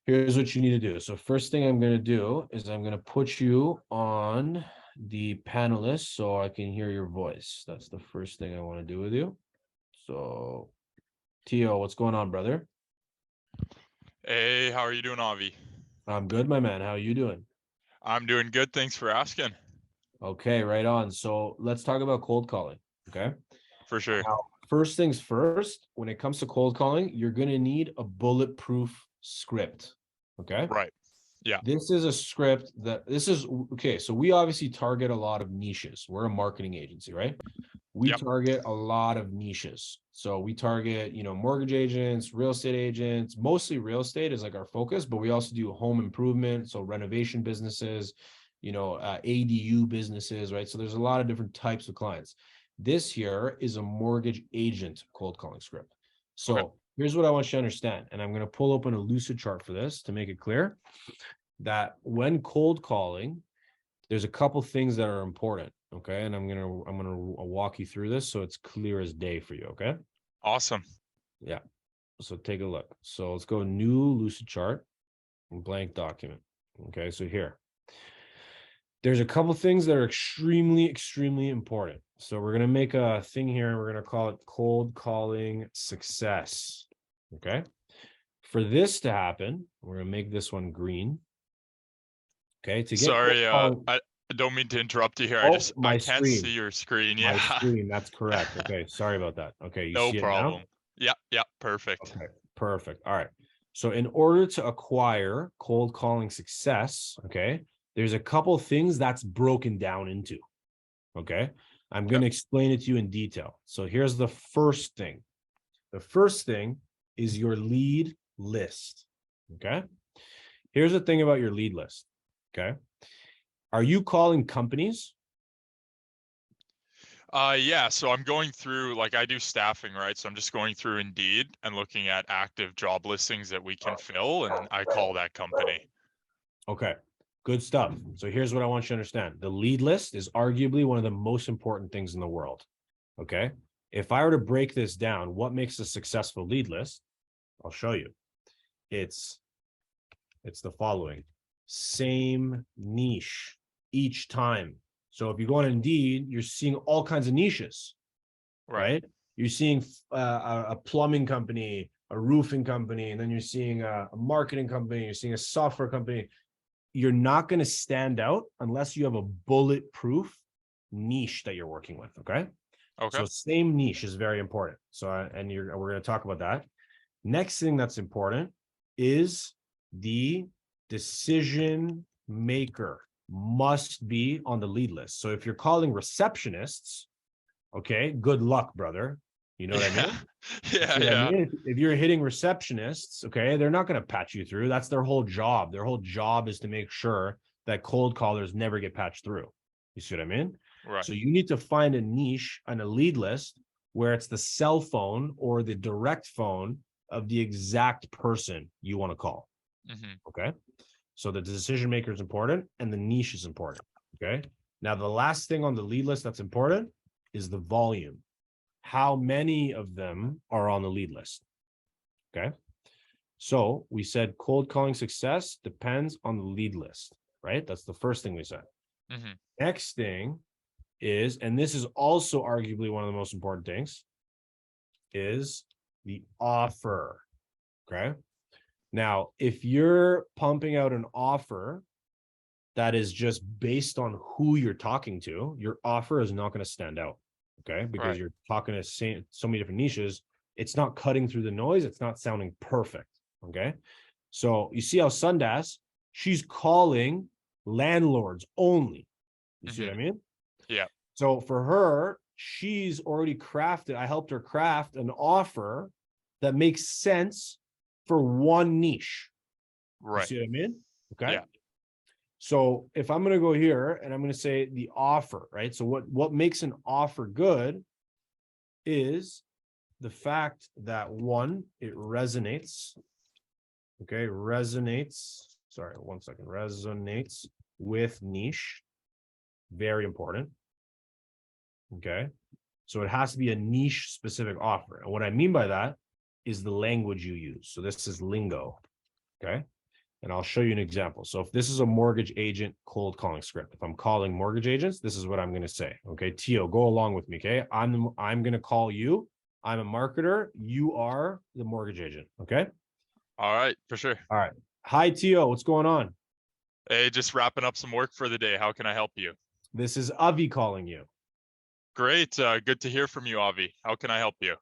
Here's what you need to do. So first thing I'm going to do is I'm going to put you on the panelist so I can hear your voice. That's the first thing I want to do with you. So Tio, what's going on, brother? Hey, how are you doing, Avi? I'm good, my man. How are you doing? I'm doing good. Thanks for asking. Okay, right on. So let's talk about cold calling. Okay. For sure. Now, first things first, when it comes to cold calling, you're going to need a bulletproof script. Okay. Right. Yeah. This is a script okay. So we obviously target a lot of niches. We're a marketing agency, right? We Yep. target a lot of niches. So we target, mortgage agents, real estate agents, mostly real estate is like our focus, but we also do home improvement. So renovation businesses, ADU businesses, right? So there's a lot of different types of clients. This here is a mortgage agent cold calling script. Okay. So Here's what I want you to understand. And I'm going to pull open a lucid chart for this to make it clear that when cold calling, there's a couple things that are important. Okay. And I'm going to walk you through this so it's clear as day for you. Okay. Awesome. Yeah. So take a look. So let's go new lucid chart, blank document. Okay. So here, there's a couple things that are extremely important. So we're going to make a thing here and we're going to call it cold calling success. Okay. For this to happen, we're going to make this one green. Okay. To get Sorry, cold calling, I don't mean to interrupt you here. oh, I my can't see screen. your screen. My Yeah. screen. That's correct. Okay. Sorry about that. Okay. You No see it now? problem. Yeah, yeah, perfect. Okay. Perfect. All right. So in order to acquire cold calling success, okay, there's a couple things that's broken down into. Okay. I'm going to explain it to you in detail. So here's the first thing. The first thing is your lead list. Okay. Here's the thing about your lead list. Okay. Are you calling companies? Yeah, so I'm going through, like, I do staffing, right? So I'm just going through Indeed and looking at active job listings that we can fill, and I call that company. Okay. Good stuff. So here's what I want you to understand. The lead list is arguably one of the most important things in the world. Okay. If I were to break this down, what makes a successful lead list? I'll show you. It's the following. Same niche each time. So if you go on Indeed, you're seeing all kinds of niches, right? You're seeing a plumbing company, a roofing company, and then you're seeing a marketing company, you're seeing a software company. You're not going to stand out unless you have a bulletproof niche that you're working with. Okay. Okay. So same niche is very important. So, we're going to talk about that. Next thing that's important is the decision maker must be on the lead list. So if you're calling receptionists, okay, good luck, brother. You know what I mean? Yeah. If you're hitting receptionists, okay, they're not going to patch you through. That's their whole job. Their whole job is to make sure that cold callers never get patched through. You see what I mean? Right. So you need to find a niche on a lead list where it's the cell phone or the direct phone of the exact person you want to call. Okay. So the decision maker is important and the niche is important. Okay. Now, the last thing on the lead list that's important is the volume. How many of them are on the lead list? Okay. So we said cold calling success depends on the lead list, right? That's the first thing we said. Next thing is, and this is also arguably one of the most important things, is the offer. Okay. Now, if you're pumping out an offer that is just based on who you're talking to, your offer is not going to stand out. Okay. Because you're talking to so many different niches. It's not cutting through the noise. It's not sounding perfect. Okay. So you see how Sundas, she's calling landlords only. You see what I mean? Yeah. So for her, she's already crafted, I helped her craft an offer that makes sense for one niche. Right. You see what I mean? Okay. Yeah. So if I'm going to go here and I'm going to say the offer, right? So what makes an offer good is the fact that one, it resonates. Okay. Sorry, 1 second. Resonates with niche. Very important. Okay. So it has to be a niche specific offer. And what I mean by that is the language you use. So this is lingo. Okay. And I'll show you an example. So if this is a mortgage agent cold calling script, if I'm calling mortgage agents, this is what I'm going to say. Okay. Tio, go along with me. Okay. I'm going to call you. I'm a marketer. You are the mortgage agent. Okay. All right. For sure. All right. Hi, Tio. What's going on? Hey, just wrapping up some work for the day. How can I help you? This is Avi calling you. Great. Good to hear from you, Avi. How can I help you?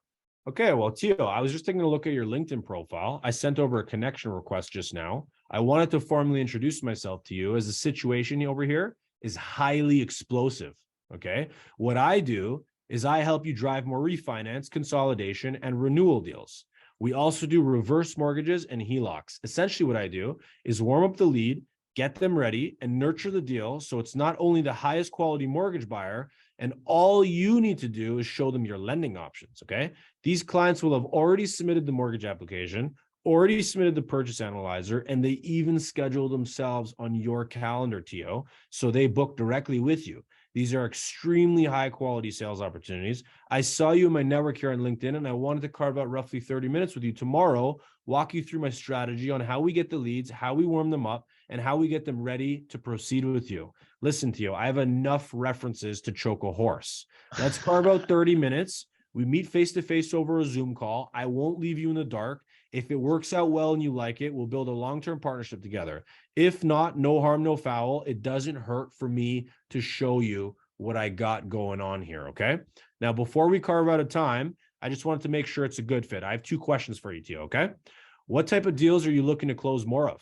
Okay, well, Tio, I was just taking a look at your LinkedIn profile. I sent over a connection request just now. I wanted to formally introduce myself to you as the situation over here is highly explosive. Okay, what I do is I help you drive more refinance, consolidation, and renewal deals. We also do reverse mortgages and HELOCs. Essentially, what I do is warm up the lead, get them ready, and nurture the deal so it's not only the highest quality mortgage buyer, And all you need to do is show them your lending options, okay? These clients will have already submitted the mortgage application, already submitted the purchase analyzer, and they even schedule themselves on your calendar, Tio, so they book directly with you. These are extremely high quality sales opportunities. I saw you in my network here on LinkedIn, and I wanted to carve out roughly 30 minutes with you tomorrow, walk you through my strategy on how we get the leads, how we warm them up, and how we get them ready to proceed with you. Listen, Tio, I have enough references to choke a horse. Let's carve out 30 minutes. We meet face-to-face over a Zoom call. I won't leave you in the dark. If it works out well and you like it, we'll build a long-term partnership together. If not, no harm, no foul. It doesn't hurt for me to show you what I got going on here, okay? Now, before we carve out a time, I just wanted to make sure it's a good fit. I have 2 questions for you, Tio, okay? What type of deals are you looking to close more of?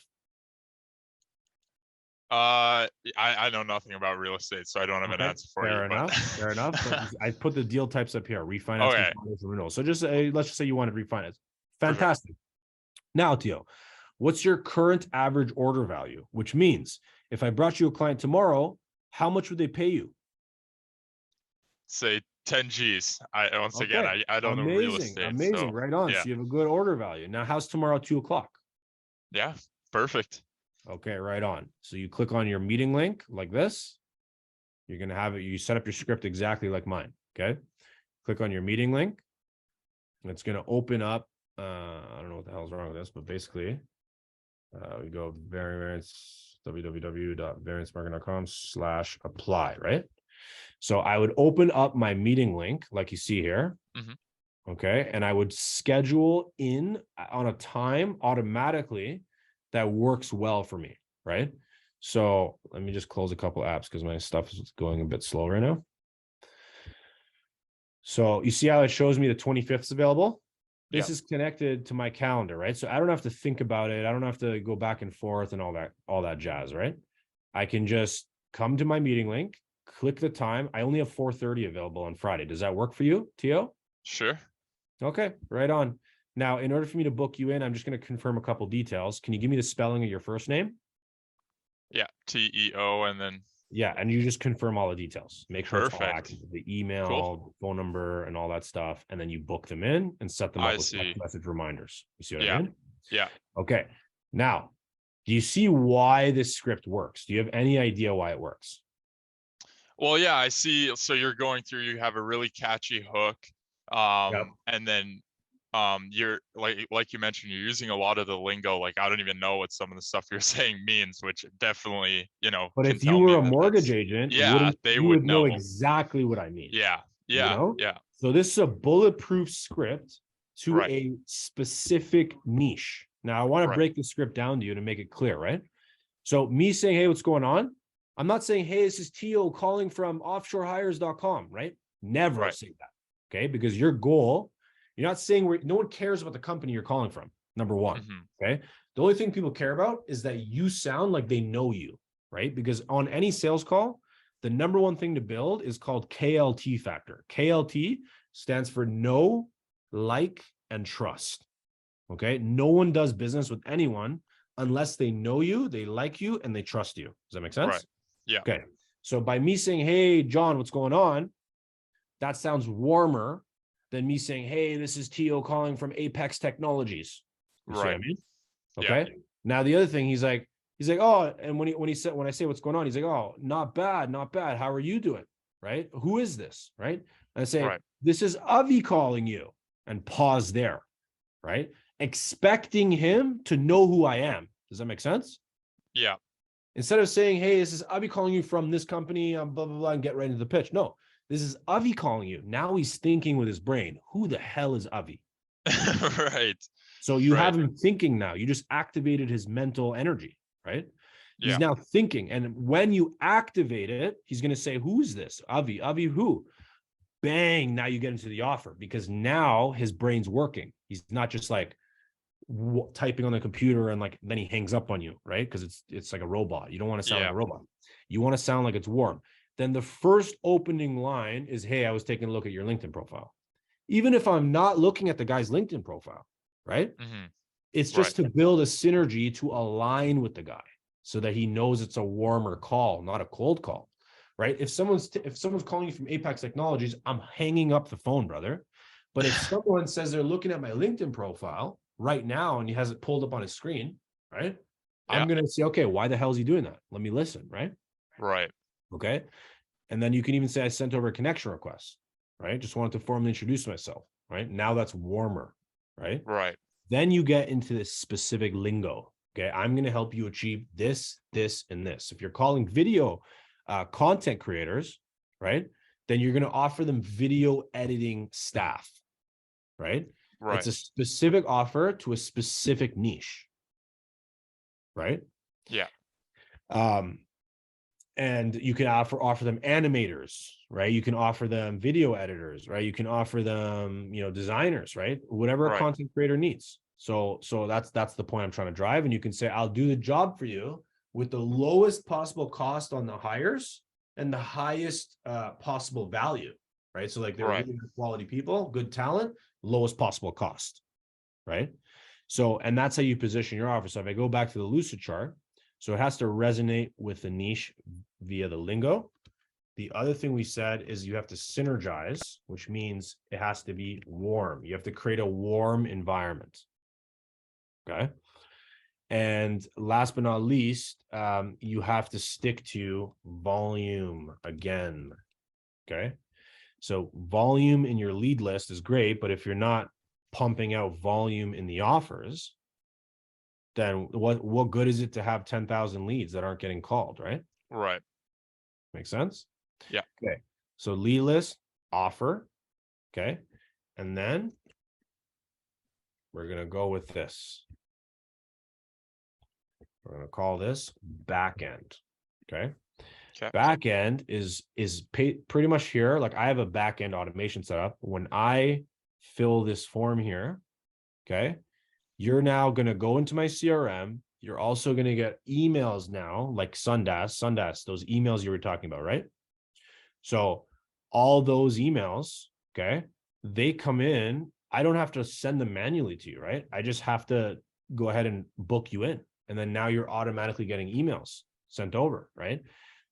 I know nothing about real estate, so I don't have an answer for you. But... Fair enough. So I put the deal types up here: refinance, Okay. renewal. So just let's just say you wanted refinance. Fantastic. Now, Tio, what's your current average order value? Which means if I brought you a client tomorrow, how much would they pay you? Say 10 G's. Again, I don't know real estate. Amazing. So, Right on. yeah. So you have a good order value. Now, how's tomorrow 2 o'clock? Yeah, perfect. Okay, right on. So you click on your meeting link like this. You're going to have it. You set up your script exactly like mine. Okay. Click on your meeting link. And it's going to open up. I don't know what the hell's wrong with this, but basically we go variance, www.variancemarket.com/apply, right? So I would open up my meeting link like you see here. Mm-hmm. Okay. And I would schedule in on a time automatically that works well for me, right? So let me just close a couple apps because my stuff is going a bit slow right now. So you see how it shows me the 25th is available? This is connected to my calendar, right? So I don't have to think about it. I don't have to go back and forth and all that jazz, right? I can just come to my meeting link, click the time. I only have 4:30 available on Friday. Does that work for you, Tio? Sure. Okay, right on. Now, in order for me to book you in, I'm just going to confirm a couple details. Can you give me the spelling of your first name? Yeah, T-E-O, and then... Yeah, and you just confirm all the details. Make sure it's all Perfect. active, the email, Cool. phone number, and all that stuff. And then you book them in and set them up with see. message reminders. You see what I mean? Yeah. Okay. Now, do you see why this script works? Do you have any idea why it works? Well, yeah, I see. So you're going through, you have a really catchy hook. And then you're like you mentioned, you're using a lot of the lingo. Like, I don't even know what some of the stuff you're saying means, which definitely, but if you were a mortgage agent, they you would know exactly what I mean. Yeah. So this is a bulletproof script to a specific niche. Now I want to break the script down to you to make it clear, right? So me saying, hey, what's going on? I'm not saying, hey, this is Tio calling from offshorehires.com, right? Never say that, okay? Because your goal, you're not saying no one cares about the company you're calling from, number one, okay? The only thing people care about is that you sound like they know you, right? Because on any sales call, the number one thing to build is called KLT factor. KLT stands for know, like, and trust, okay? No one does business with anyone unless they know you, they like you, and they trust you. Does that make sense? Right. Yeah. Okay. So by me saying, hey, John, what's going on? That sounds warmer than me saying, hey, this is Tio calling from Apex Technologies. You see what I mean? Okay. Yeah. Now the other thing, he's like, oh, and when I say what's going on, he's like, oh, not bad. How are you doing? Right? Who is this? Right? And I say, this is Avi calling you, and pause there. Right? Expecting him to know who I am. Does that make sense? Yeah. Instead of saying, hey, this is Avi calling you from this company, blah, blah, blah, and get right into the pitch. No, this is Avi calling you. Now he's thinking with his brain, who the hell is Avi? Right. So you have him thinking now. You just activated his mental energy, right? Yeah. He's now thinking. And when you activate it, he's going to say, who's this? Avi. Avi who? Bang. Now you get into the offer because now his brain's working. He's not just like typing on the computer and like then he hangs up on you, right? Because it's like a robot. You don't want to sound like a robot. You want to sound like it's warm. Then the first opening line is, hey, I was taking a look at your LinkedIn profile. Even if I'm not looking at the guy's LinkedIn profile, right? It's just to build a synergy to align with the guy so that he knows it's a warmer call, not a cold call. right? If someone's calling you from Apex Technologies, I'm hanging up the phone, brother. But if someone says they're looking at my LinkedIn profile right now and he has it pulled up on his screen, right? Yeah. I'm gonna say, okay, why the hell is he doing that? Let me listen, right? Right. Okay. And then you can even say I sent over a connection request, right? Just wanted to formally introduce myself, right? Now that's warmer, right? Right. Then you get into this specific lingo. Okay. I'm going to help you achieve this, this, and this. If you're calling video content creators, right, then you're going to offer them video editing staff, right? Right. It's a specific offer to a specific niche, right? Yeah. And you can offer them animators, right? You can offer them video editors, right? You can offer them, designers, right? Whatever a Right. content creator needs. So that's the point I'm trying to drive. And you can say, I'll do the job for you with the lowest possible cost on the hires and the highest possible value, right? So like they're Right. really good quality people, good talent, lowest possible cost, right? So, and that's how you position your offer. So if I go back to the Lucid chart, so it has to resonate with the niche via the lingo. The other thing we said is you have to synergize, which means it has to be warm. You have to create a warm environment. Okay. And last but not least, you have to stick to volume again. Okay. So volume in your lead list is great, but if you're not pumping out volume in the offers, then what good is it to have 10,000 leads that aren't getting called, right? Right. Make sense? Yeah. Okay. So lead list, offer. Okay. And then we're going to go with this. We're going to call this back end. Okay. Okay. Back end is pretty much here. Like I have a back end automation set up. When I fill this form here, okay, you're now going to go into my CRM. You're also going to get emails now, like Sundass, those emails you were talking about, right? So all those emails, okay, they come in. I don't have to send them manually to you, right? I just have to go ahead and book you in. And then now you're automatically getting emails sent over, right?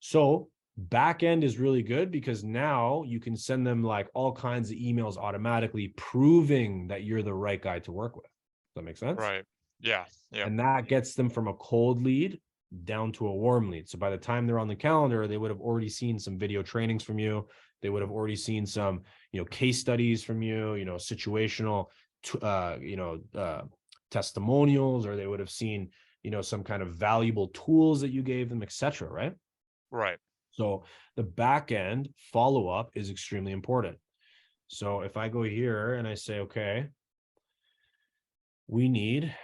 So back end is really good because now you can send them like all kinds of emails automatically proving that you're the right guy to work with. Does that make sense? Right. Yeah. Yeah. And that gets them from a cold lead down to a warm lead. So by the time they're on the calendar, they would have already seen some video trainings from you. They would have already seen some, case studies from you, situational, testimonials, or they would have seen, some kind of valuable tools that you gave them, etc. Right? Right. So the back end follow-up is extremely important. So if I go here and I say, okay, we need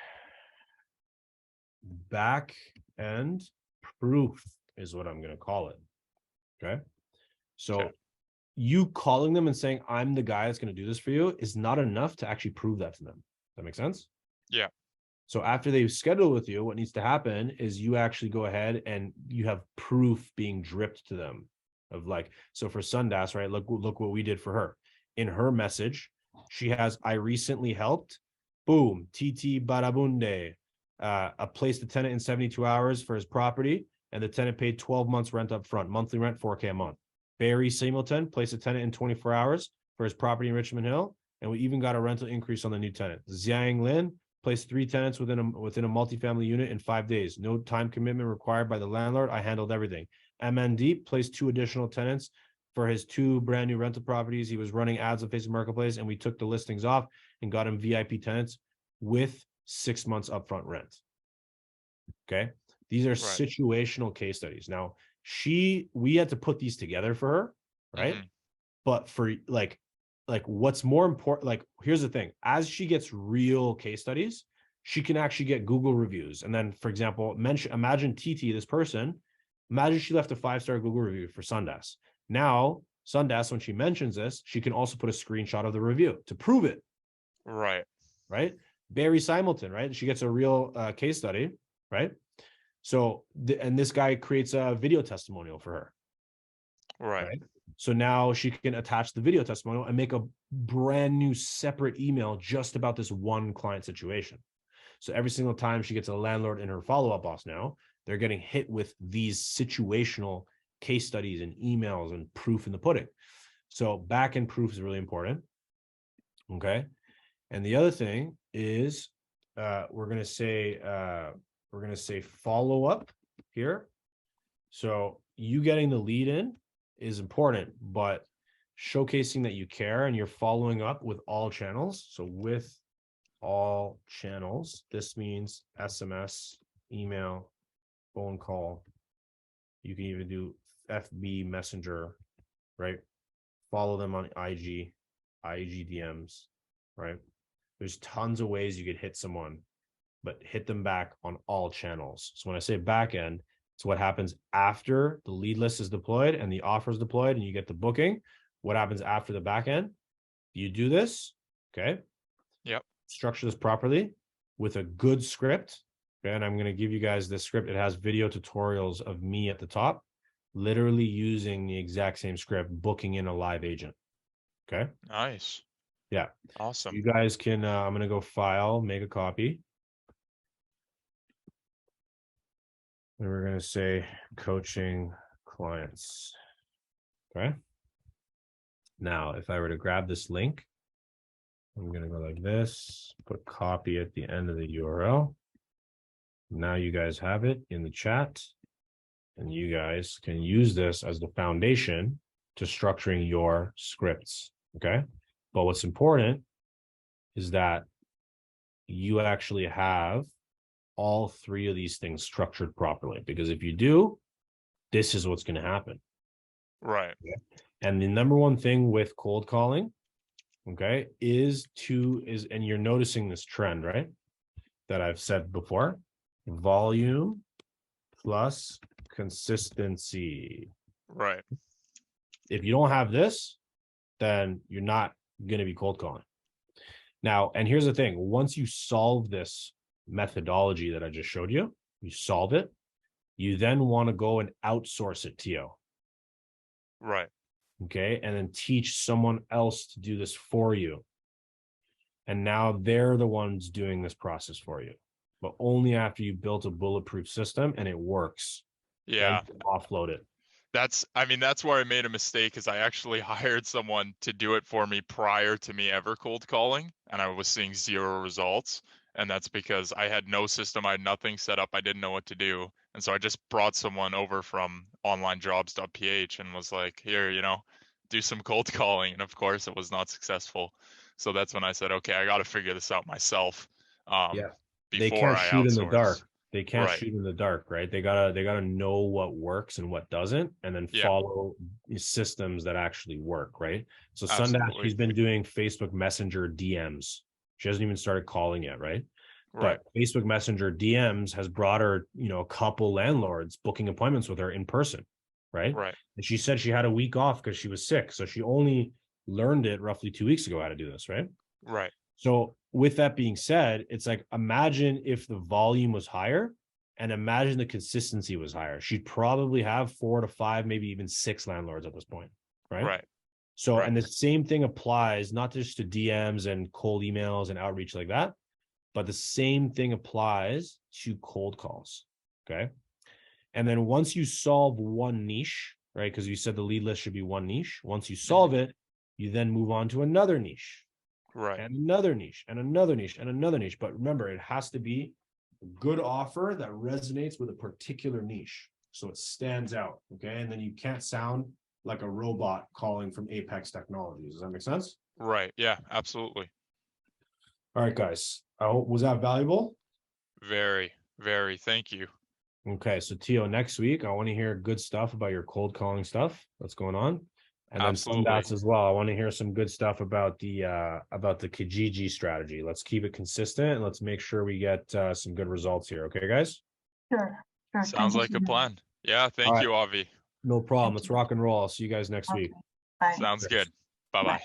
back end proof is what I'm going to call it. Okay. So Okay. you calling them and saying, I'm the guy that's going to do this for you is not enough to actually prove that to them. That makes sense? Yeah. So after they've scheduled with you, what needs to happen is you actually go ahead and you have proof being dripped to them of like, so for Sundass, right? Look what we did for her. In her message, she has, I recently helped, boom, TT Barabunde, placed the tenant in 72 hours for his property, and the tenant paid 12 months rent up front, monthly rent, $4K a month. Barry Singleton placed a tenant in 24 hours for his property in Richmond Hill, and we even got a rental increase on the new tenant. Xiang Lin placed 3 tenants within a multifamily unit in 5 days. No time commitment required by the landlord. I handled everything. MND placed 2 additional tenants for his 2 brand new rental properties. He was running ads on Facebook Marketplace, and we took the listings off and got him VIP tenants with 6 months upfront rent. Okay. These are situational case studies. Now, we had to put these together for her, right? Mm-hmm. But for like what's more important, like, here's the thing, as she gets real case studies, she can actually get Google reviews. And then, for example, imagine TT, this person, imagine she left a 5-star Google review for Sundass. Now, Sundass, when she mentions this, she can also put a screenshot of the review to prove it. Right. Right. Barry Simulton, right? She gets a real case study, right? So, and this guy creates a video testimonial for her. Right. So now she can attach the video testimonial and make a brand new separate email just about this one client situation. So every single time she gets a landlord in her follow-up boss now, they're getting hit with these situational case studies and emails and proof in the pudding. So back end proof is really important. Okay. And the other thing is we're going to say follow up here. So you getting the lead in is important, but showcasing that you care and you're following up with all channels. So with all channels, this means SMS, email, phone call. You can even do FB Messenger, right? Follow them on IG DMs, right? There's tons of ways you could hit someone, but hit them back on all channels. So when I say back end, it's what happens after the lead list is deployed and the offer is deployed and you get the booking. What happens after the back end? You do this, okay? Yep. Structure this properly with a good script. Okay, and I'm going to give you guys this script. It has video tutorials of me at the top, literally using the exact same script, booking in a live agent. Okay. Nice. Yeah. Awesome. You guys can, I'm going to go file, make a copy. And we're going to say coaching clients. Okay. Now, if I were to grab this link, I'm going to go like this, put copy at the end of the URL. Now you guys have it in the chat, and you guys can use this as the foundation to structuring your scripts. Okay. But what's important is that you actually have all three of these things structured properly, because if you do, this is what's going to happen. Right. Okay? And the number one thing with cold calling, okay, and you're noticing this trend, right? That I've said before, volume plus consistency. Right. If you don't have this, then you're not going to be cold calling. Now, and here's the thing, once you solve this methodology that I just showed you, you solve it, you then want to go and outsource it to you. Right. Okay. And then teach someone else to do this for you. And now they're the ones doing this process for you, but only after you built a bulletproof system and it works. Yeah. Offload it. That's where I made a mistake, is I actually hired someone to do it for me prior to me ever cold calling, and I was seeing 0 results. And that's because I had no system, I had nothing set up, I didn't know what to do. And so I just brought someone over from onlinejobs.ph and was like, here, do some cold calling. And of course it was not successful. So that's when I said, okay, I got to figure this out myself. Yeah. They Before can't I shoot in the outsource. dark. They can't Right. shoot in the dark, right? They gotta know what works and what doesn't, and then Yeah. follow systems that actually work, right? So Sundash, Absolutely. she's been doing Facebook Messenger DMs. She hasn't even started calling yet, right? Right. But Facebook Messenger DMs has brought her, a couple landlords booking appointments with her in person, right? Right. And she said she had a week off because she was sick. So she only learned it roughly 2 weeks ago how to do this, right? Right. So with that being said, it's like, imagine if the volume was higher and imagine the consistency was higher. She'd probably have 4 to 5, maybe even 6 landlords at this point, right? Right. So, Right. and the same thing applies not just to DMs and cold emails and outreach like that, but the same thing applies to cold calls, okay? And then once you solve one niche, right, because you said the lead list should be one niche. Once you solve it, you then move on to another niche. Right. And another niche, and another niche, and another niche. But remember, it has to be a good offer that resonates with a particular niche, so it stands out, okay? And then you can't sound like a robot calling from Apex Technologies. Does that make sense? Right. Yeah, absolutely. All right, guys. Was that valuable? Very, very. Thank you. Okay, so Tio, next week, I want to hear good stuff about your cold calling stuff that's going on. And then Sundats as well. I want to hear some good stuff about the Kijiji strategy. Let's keep it consistent and let's make sure we get some good results here. Okay, guys? Sure. Sounds like a plan. Yeah, thank you, Avi. No problem. Thank Let's you. rock and roll. I'll see you guys next week. Bye. Sounds good. Bye-bye.